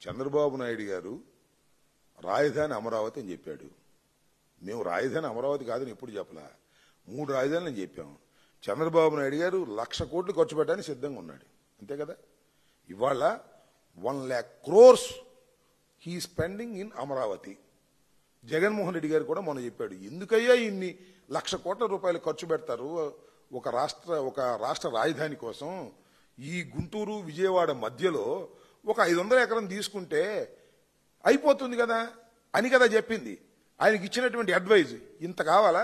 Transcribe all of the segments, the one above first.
చంద్రబాబు నాయుడు గారు రాజధాని అమరావతి అని చెప్పాడు. మేము రాజధాని అమరావతి కాదని ఎప్పుడు చెప్పలా, 3 రాజధానులు అని చెప్పాము. చంద్రబాబు నాయుడు గారు 1,00,000 కోట్లు ఖర్చు పెట్టడానికి సిద్ధంగా ఉన్నాడు, అంతే కదా. ఇవాళ 1,00,000 crores he spending in Amaravati. Jaganmohan Reddy గారు కూడా మొన్న చెప్పాడు, ఎందుకయ్యా ఇన్ని 1,00,000 కోట్ల రూపాయలు ఖర్చు పెడతారు ఒక రాష్ట్ర రాజధాని కోసం, ఈ గుంటూరు విజయవాడ మధ్యలో ఒక 500 ఎకరం తీసుకుంటే అయిపోతుంది కదా అని కదా చెప్పింది. ఆయనకి ఇచ్చినటువంటి అడ్వైజ్ ఇంత కావాలా,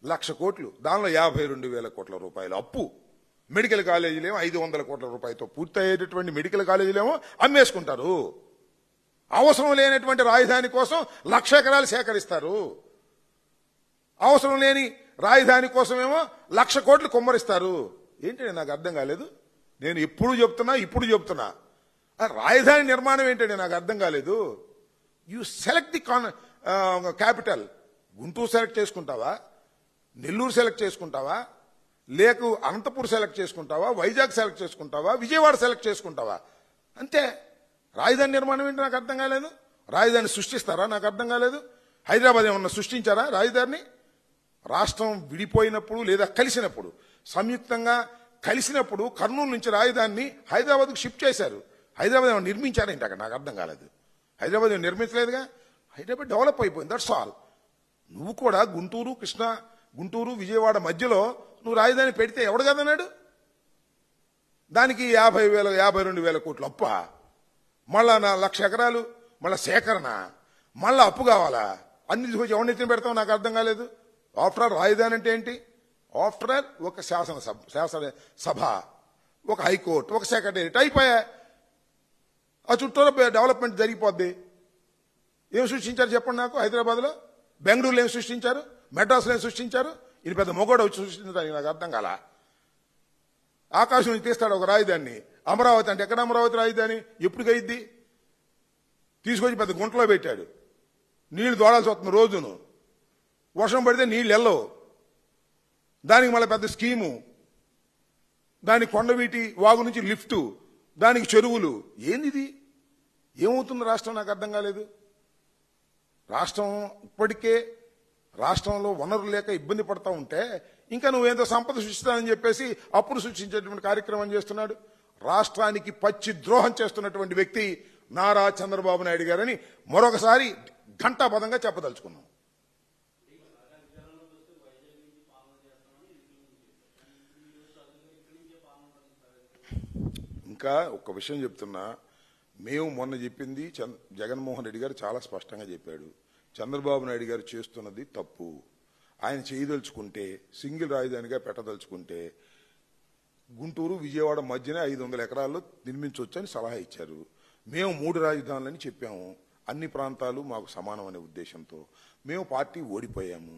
1,00,000 కోట్లు, దానిలో 52,000 కోట్ల రూపాయలు అప్పు. మెడికల్ కాలేజీలేమో 500 కోట్ల రూపాయలతో పూర్తయ్యేటటువంటి మెడికల్ కాలేజీలేమో అమ్మేసుకుంటారు. అవసరం లేనటువంటి రాజధాని కోసం 1,00,000 ఎకరాలు సేకరిస్తారు. అవసరం లేని రాజధాని కోసమేమో 1,00,000 కోట్లు కుమ్మరిస్తారు. ఏంటంటే నాకు అర్థం కాలేదు. నేను ఎప్పుడు చెప్తున్నా, ఇప్పుడు చెప్తున్నా, రాజధాని నిర్మాణం ఏంటంటే నాకు అర్థం కాలేదు. You select the capital. Guntur select చేసుకుంటావా, నెల్లూరు సెలెక్ట్ చేసుకుంటావా, లేక అనంతపూర్ సెలెక్ట్ చేసుకుంటావా, వైజాగ్ సెలెక్ట్ చేసుకుంటావా, విజయవాడ సెలెక్ట్ చేసుకుంటావా, అంతే. రాజధాని నిర్మాణం ఏంటి నాకు అర్థం కాలేదు. రాజధాని సృష్టిస్తారా నాకు అర్థం కాలేదు. హైదరాబాద్ ఏమన్నా సృష్టించారా రాజధానిని? రాష్ట్రం విడిపోయినప్పుడు లేదా కలిసినప్పుడు, సంయుక్తంగా కలిసినప్పుడు కర్నూలు నుంచి రాజధానిని హైదరాబాద్కు షిఫ్ట్ చేశారు. హైదరాబాద్ ఏమన్నా నిర్మించారేంటి అక్కడ నాకు అర్థం కాలేదు. హైదరాబాద్ ఏమన్నా నిర్మించలేదుగా, హైదరాబాద్ డెవలప్ అయిపోయింది, దట్స్ ఆల్. నువ్వు కూడా గుంటూరు విజయవాడ మధ్యలో నువ్వు రాజధాని పెడితే ఎవడు కదన్నాడు? దానికి 52,000 కోట్లు అప్ప, మళ్ళా 1,00,000 ఎకరాలు మళ్ళా సేకరణ, మళ్ళా అప్పు కావాలా? అన్ని తీసుకొచ్చి ఎవరినెత్తిన పెడతావు నాకు అర్థం కాలేదు. ఆఫ్టర్ ఆల్ రాజధాని అంటే ఏంటి? ఆఫ్టర్ ఆల్ ఒక శాసనసభ, ఒక హైకోర్టు, ఒక సెక్రటేరియట్ అయిపోయా. ఆ చుట్టూలో డెవలప్మెంట్ జరిగిపోద్ది. ఏం సృష్టించారు చెప్పండి నాకు? హైదరాబాద్లో, బెంగళూరులో ఏం సృష్టించారు, మెడ్రాస్లో ఏం సృష్టించారు? ఇది పెద్ద మొగోడు వచ్చి సృష్టించడానికి నాకు అర్థం కాల. ఆకాశం నుంచి తీస్తాడు ఒక రాజధానిని. అమరావతి అంటే ఎక్కడ అమరావతి రాజధాని? ఎప్పుడు గయిద్ది? తీసుకొచ్చి పెద్ద గుంటలో పెట్టాడు. నీళ్లు దోడాల్సి వస్తుంది రోజును. వర్షం పడితే నీళ్ళు వెళ్ళవు. దానికి మళ్ళీ పెద్ద స్కీము, దానికి కొండవీటి వాగు నుంచి లిఫ్టు, దానికి చెరువులు. ఏంది? ఏమవుతుంది రాష్ట్రం నాకు అర్థం కాలేదు. రాష్ట్రం ఇప్పటికే రాష్ట్రంలో వనరులు లేక ఇబ్బంది పడతా ఉంటే ఇంకా నువ్వేంతో సంపద సృష్టిస్తానని చెప్పేసి అప్పుడు సృష్టించేటువంటి కార్యక్రమం చేస్తున్నాడు. రాష్ట్రానికి పచ్చి ద్రోహం చేస్తున్నటువంటి వ్యక్తి నారా చంద్రబాబు నాయుడు గారని మరొకసారి ఘంటాపథంగా చెప్పదలుచుకున్నాం. ఇంకా ఒక విషయం చెప్తున్నా, మేము మొన్న చెప్పింది జగన్మోహన్ రెడ్డి గారు చాలా స్పష్టంగా చెప్పాడు. చంద్రబాబు నాయుడు గారు చేస్తున్నది తప్పు. ఆయన చేయదలుచుకుంటే, సింగిల్ రాజధానిగా పెట్టదలుచుకుంటే గుంటూరు విజయవాడ మధ్యన 500 ఎకరాల్లో నిర్మించవచ్చని సలహా ఇచ్చారు. మేము 3 రాజధానులని చెప్పాము. అన్ని ప్రాంతాలు మాకు సమానం అనే ఉద్దేశంతో మేము పార్టీ ఓడిపోయాము.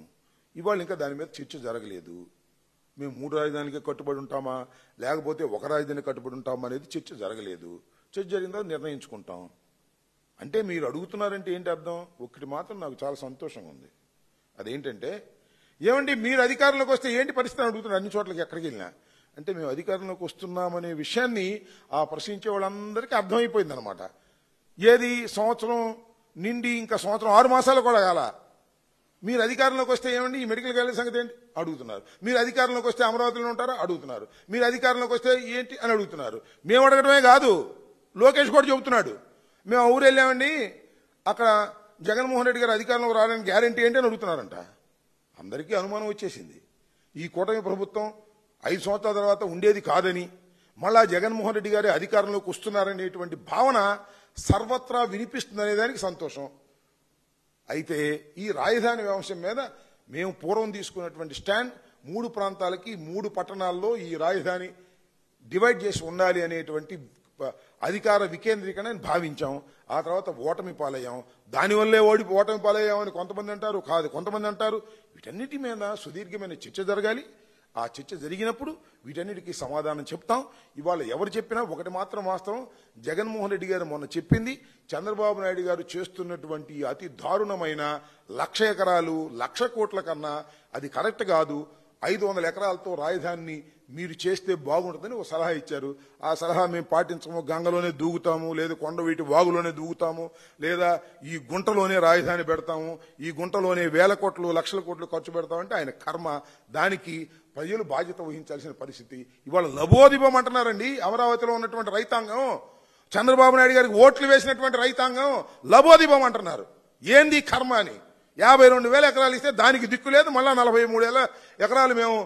ఇవాళ ఇంకా దాని మీద చర్చ జరగలేదు. మేము 3 రాజధానికే కట్టుబడి ఉంటామా, లేకపోతే ఒక రాజధాని కట్టుబడి ఉంటామా అనేది చర్చ జరగలేదు. చర్చ జరిగిన తర్వాత నిర్ణయించుకుంటాం. అంటే మీరు అడుగుతున్నారంటే ఏంటి అర్థం? ఒకటి మాత్రం నాకు చాలా సంతోషంగా ఉంది. అదేంటంటే, ఏమండి మీరు అధికారంలోకి వస్తే ఏంటి పరిస్థితి అడుగుతున్నారు అన్ని చోట్లకి ఎక్కడికి వెళ్ళినా. అంటే మేము అధికారంలోకి వస్తున్నామనే విషయాన్ని ఆ ప్రశ్నించే వాళ్ళందరికీ అర్థమైపోయింది అనమాట. ఏది సంవత్సరం నిండి ఇంకా సంవత్సరం 6 మాసాలు కూడా కాల. మీరు అధికారంలోకి వస్తే ఏమండి ఈ మెడికల్ కాలేజ్ సంగతి ఏంటి అడుగుతున్నారు. మీరు అధికారంలోకి వస్తే అమరావతిలో ఉంటారా అడుగుతున్నారు. మీరు అధికారంలోకి వస్తే ఏంటి అని అడుగుతున్నారు. మేము అడగడమే కాదు, లోకేష్ కూడా చెబుతున్నాడు. మేము ఊరు వెళ్ళామండి, అక్కడ జగన్మోహన్ రెడ్డి గారు అధికారంలోకి రావడానికి గ్యారంటీ ఏంటి అని అడుగుతున్నారంట. అందరికీ అనుమానం వచ్చేసింది. ఈ కూటమి ప్రభుత్వం 5 సంవత్సరాల తర్వాత ఉండేది కాదని, మళ్ళా జగన్మోహన్ రెడ్డి గారి అధికారంలోకి వస్తున్నారనేటువంటి భావన సర్వత్రా వినిపిస్తుందనే దానికి సంతోషం. అయితే ఈ రాజధాని అంశం మీద మేము పూర్వం తీసుకున్నటువంటి స్టాండ్ 3 ప్రాంతాలకి 3 పట్టణాల్లో ఈ రాజధాని డివైడ్ చేసి ఉండాలి అనేటువంటి అధికార వికేంద్రీకరణ భావించాం. ఆ తర్వాత ఓటమి పాలయ్యాం. దానివల్లే ఓటమి పాలయ్యామని కొంతమంది అంటారు, కాదు కొంతమంది అంటారు. వీటన్నిటి మీద సుదీర్ఘమైన చర్చ జరగాలి. ఆ చర్చ జరిగినప్పుడు వీటన్నిటికీ సమాధానం చెప్తాం. ఇవాళ ఎవరు చెప్పినా ఒకటి మాత్రం వాస్తవం, జగన్మోహన్ రెడ్డి గారు మొన్న చెప్పింది, చంద్రబాబు నాయుడు గారు చేస్తున్నటువంటి అతి దారుణమైన 1,00,000 ఎకరాలు 1,00,000 కోట్ల కన్నా అది కరెక్ట్ కాదు. 500 ఎకరాలతో రాజధానిని మీరు చేస్తే బాగుంటుందని ఒక సలహా ఇచ్చారు. ఆ సలహా మేము పాటించము, గంగలోనే దూకుతాము, లేదా కొండవీటి వాగులోనే దూకుతాము, లేదా ఈ గుంటలోనే రాజధాని పెడతాము, ఈ గుంటలోనే వేల కోట్లు లక్షల కోట్లు ఖర్చు పెడతామంటే ఆయన కర్మ. దానికి ప్రజలు బాధ్యత వహించాల్సిన పరిస్థితి. ఇవాళ లబోదిబం అంటున్నారండి అమరావతిలో ఉన్నటువంటి రైతాంగం. చంద్రబాబు నాయుడు గారికి ఓట్లు వేసినటువంటి రైతాంగం లబోదిబం అంటున్నారు. ఏంది కర్మ అని. 52,000 ఎకరాలు ఇస్తే దానికి దిక్కు లేదు, మళ్ళా 43,000 ఎకరాలు మేము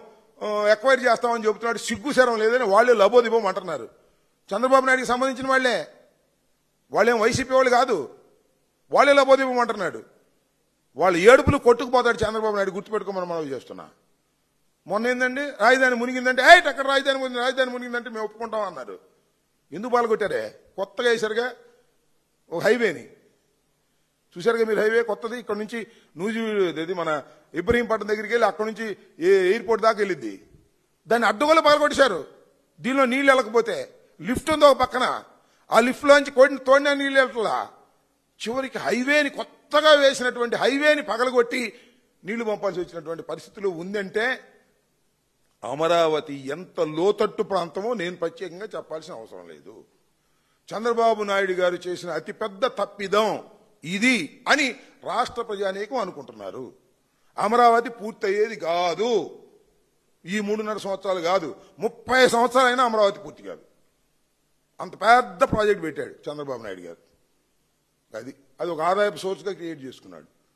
ఎక్వైర్ చేస్తామని చెబుతున్నాడు. సిగ్గుశరం లేదని వాళ్ళే లబోదిబం అంటున్నారు. చంద్రబాబు నాయుడికి సంబంధించిన వాళ్ళేం వైసీపీ వాళ్ళు కాదు, వాళ్ళే లబోదిబం అంటున్నాడు. వాళ్ళు ఏడుపులు కొట్టుకుపోతాడు చంద్రబాబు నాయుడు, గుర్తుపెట్టుకోమని మనం చేస్తున్నా. మొన్న ఏందండి రాజధాని మునిగిందంటే అక్కడ రాజధాని మునిగిందంటే మేము ఒప్పుకుంటాం అన్నారు. ఎందుకు పాల్గొట్టారే? కొత్తగా వేశారుగా ఒక హైవేని. చూశారుగా మీరు హైవే కొత్తది, ఇక్కడ నుంచి నూజివీడు మన ఇబ్రహీంపట్నం దగ్గరికి వెళ్ళి అక్కడ నుంచి ఎయిర్పోర్ట్ దాకా వెళ్ళిద్ది. దాన్ని అడ్డుగోలు పగలగొట్టేశారు. దీనిలో నీళ్లు వెళ్ళకపోతే లిఫ్ట్ ఉందో ఒక పక్కన, ఆ లిఫ్ట్ లోంచి తోడిన నీళ్ళు వెళ్ళట్లా. చివరికి హైవేని కొత్తగా వేసినటువంటి హైవేని పగలగొట్టి నీళ్లు పంపాల్సి వచ్చినటువంటి పరిస్థితులు ఉందంటే అమరావతి ఎంత లోతట్టు ప్రాంతమో నేను ప్రత్యేకంగా చెప్పాల్సిన అవసరం లేదు. చంద్రబాబు నాయుడు గారు చేసిన అతిపెద్ద తప్పిదం ఇది అని రాష్ట్ర ప్రజానీకం అనుకుంటున్నారు. అమరావతి పూర్తయ్యేది కాదు. ఈ 3.5 సంవత్సరాలు కాదు, 30 సంవత్సరాలైనా అమరావతి పూర్తి కాదు. అంత పెద్ద ప్రాజెక్ట్ పెట్టాడు చంద్రబాబు నాయుడు గారు. అది ఒక ఆదాయపు సోర్స్గా క్రియేట్ చేసుకున్నాడు.